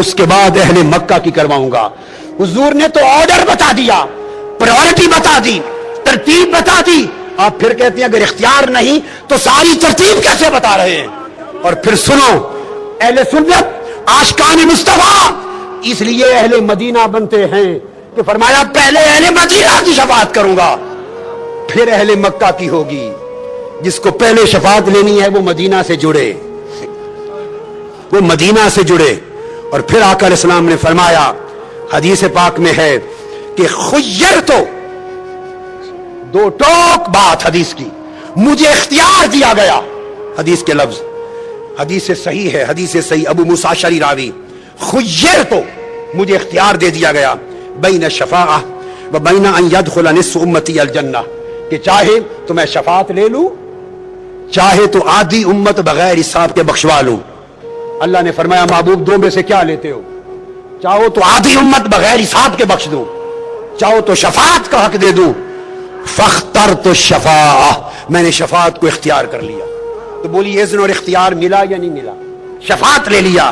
اس کے بعد اہل مکہ کی کرواؤں گا. حضور نے تو آرڈر بتا دیا, پرائورٹی بتا دی, ترتیب بتا دی. آپ پھر کہتے ہیں اگر اختیار نہیں تو ساری ترتیب کیسے بتا رہے ہیں؟ اور پھر سنو, اہل سنت عاشقان مصطفیٰ اس لیے اہل مدینہ بنتے ہیں کہ فرمایا پہلے اہل مدینہ کی شفاعت کروں گا, پھر اہل مکہ کی ہوگی. جس کو پہلے شفاعت لینی ہے وہ مدینہ سے جڑے, وہ مدینہ سے جڑے. اور پھر آقا علیہ السلام نے فرمایا حدیث پاک میں ہے کہ خیر تو, دو ٹوک بات حدیث کی, مجھے اختیار دیا گیا. حدیث کے لفظ, حدیث صحیح ہے, حدیث صحیح, ابو موسیٰ اشعری راوی, خیر تو مجھے اختیار دے دیا گیا بین الشفاعہ و بین ان يدخل نصف امتی الجنہ, کہ چاہے تو میں شفاعت لے لوں, چاہے تو آدھی امت بغیر حساب کے بخشوا لوں. اللہ نے فرمایا محبوب دو میں سے کیا لیتے ہو؟ چاہو تو آدھی امت بغیر حساب کے بخش دوں, چاہو تو شفاعت کا حق دے دوں. فاخترت الشفاعہ, میں نے شفاعت کو اختیار کر لیا. تو بولی اذن اور اختیار ملا یا نہیں ملا؟ شفاعت لے لیا.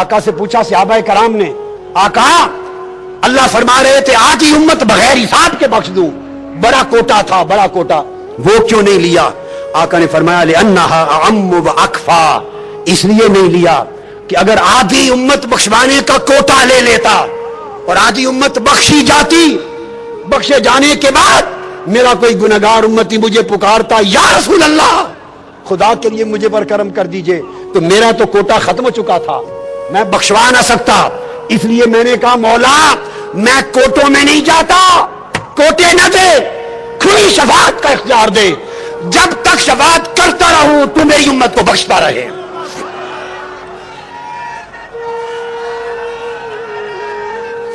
آقا سے پوچھا صحابہ کرام نے, آقا اللہ فرما رہے تھے آدھی امت بغیر حساب کے بخش دوں, بڑا کوٹا تھا, بڑا کوٹا, وہ کیوں نہیں لیا؟ آقا نے فرمایا لأنہا اعم و اکفا, اس لیے نہیں لیا کہ اگر آدھی امت بخشوانے کا کوٹا لے لیتا اور آدھی امت بخشی جاتی, بخشے جانے کے بعد میرا کوئی گنہگار امتی مجھے پکارتا یا رسول اللہ خدا کے لیے مجھے پر کرم کر دیجئے, تو میرا تو کوٹا ختم ہو چکا تھا, میں بخشوا نہ سکتا. اس لیے میں نے کہا مولا میں کوٹوں میں نہیں جاتا, کوٹے نہ دے, کھلی شفاعت کا اختیار دے. جب تک شفاعت کرتا رہوں تو میری امت کو بخشتا رہے.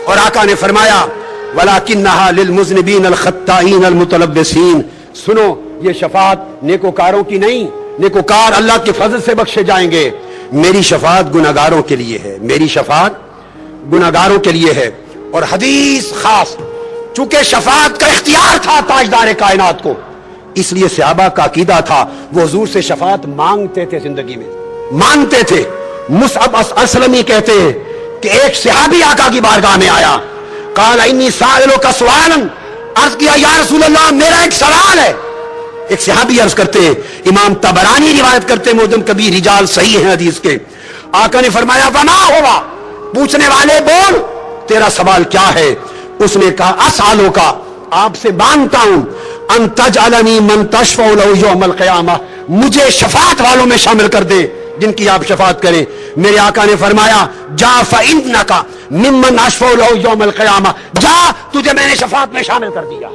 اور آقا نے فرمایا وَلَكِنَّهَا لِلْمُذْنِبِينَ الْخَطَّائِينَ الْمُتَلَبِّسِينَ, سنو یہ شفاعت نیکوکاروں کی نہیں, نیکوکار اللہ کے فضل سے بخشے جائیں گے. میری شفاعت گناہگاروں کے لیے ہے, میری شفاعت گناہگاروں کے لیے ہے. اور حدیث خاص, چونکہ شفاعت کا اختیار تھا تاجدار کائنات کو, اس لیے صحابہ کا عقیدہ تھا وہ حضور سے شفاعت مانگتے تھے, زندگی میں مانگتے تھے. مصعب اسلمی کہتے ہیں کہ ایک صحابی آقا کی بارگاہ میں آیا, قال انی سائلک سؤالا, عرض کیا یا رسول اللہ میرا ایک سوال ہے. ایک صحابی عرض کرتے ہیں, امام طبرانی روایت کرتے ہیں, معجم کبیر, رجال صحیح ہیں حدیث کے. آقا نے فرمایا وما ہوا, پوچھنے والے بول تیرا سوال کیا ہے؟ اس نے کہا اسالو کا, آپ سے مانگتا ہوں, ان تجعلنی من تشفع له یوم القیامہ, مجھے شفاعت والوں میں شامل کر دے جن کی آپ شفاعت کریں. میرے آقا نے فرمایا جا فإنک ممن اشفع له یوم القیامہ, جا تجھے میں نے شفاعت میں شامل کر دیا.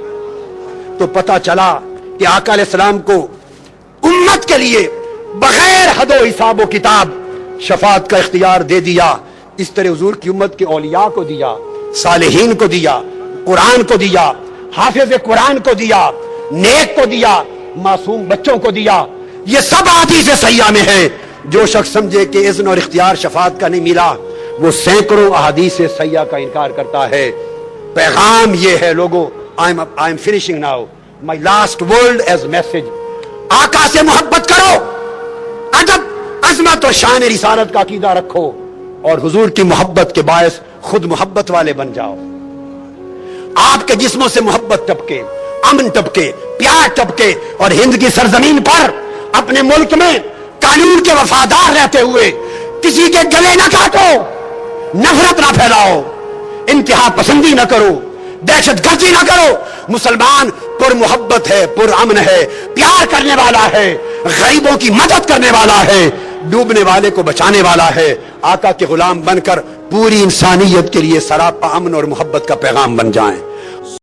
تو پتہ چلا کہ آقا علیہ السلام کو امت کے لیے بغیر حد و حساب و کتاب شفاعت کا اختیار دے دیا. اس طرح حضور کی امت کے اولیاء کو دیا, صالحین کو دیا, قرآن کو دیا, حافظ قرآن کو دیا, نیک کو دیا, معصوم بچوں کو دیا. یہ سب حدیث صحیحہ میں ہے. جو شخص سمجھے کہ اذن اور اختیار شفاعت کا نہیں ملا وہ سینکڑوں احادیث صحیحہ کا انکار کرتا ہے. پیغام یہ ہے لوگوں, I am finishing now. My last word as message. آقا سے محبت کرو, ادب عظمت اور شان رسالت کا عقیدہ رکھو, اور حضور کی محبت کے باعث خود محبت والے بن جاؤ. آپ کے جسموں سے محبت ٹپکے, امن ٹپکے, پیار ٹپکے, اور ہند کی سرزمین پر اپنے ملک میں قانون کے وفادار رہتے ہوئے کسی کے گلے نہ کاٹو, نفرت نہ پھیلاؤ, انتہا پسندی نہ کرو, دہشت گردی نہ کرو. مسلمان پر محبت ہے, پر امن ہے, پیار کرنے والا ہے, غریبوں کی مدد کرنے والا ہے, ڈوبنے والے کو بچانے والا ہے. آقا کے غلام بن کر پوری انسانیت کے لیے سراپا امن اور محبت کا پیغام بن جائیں.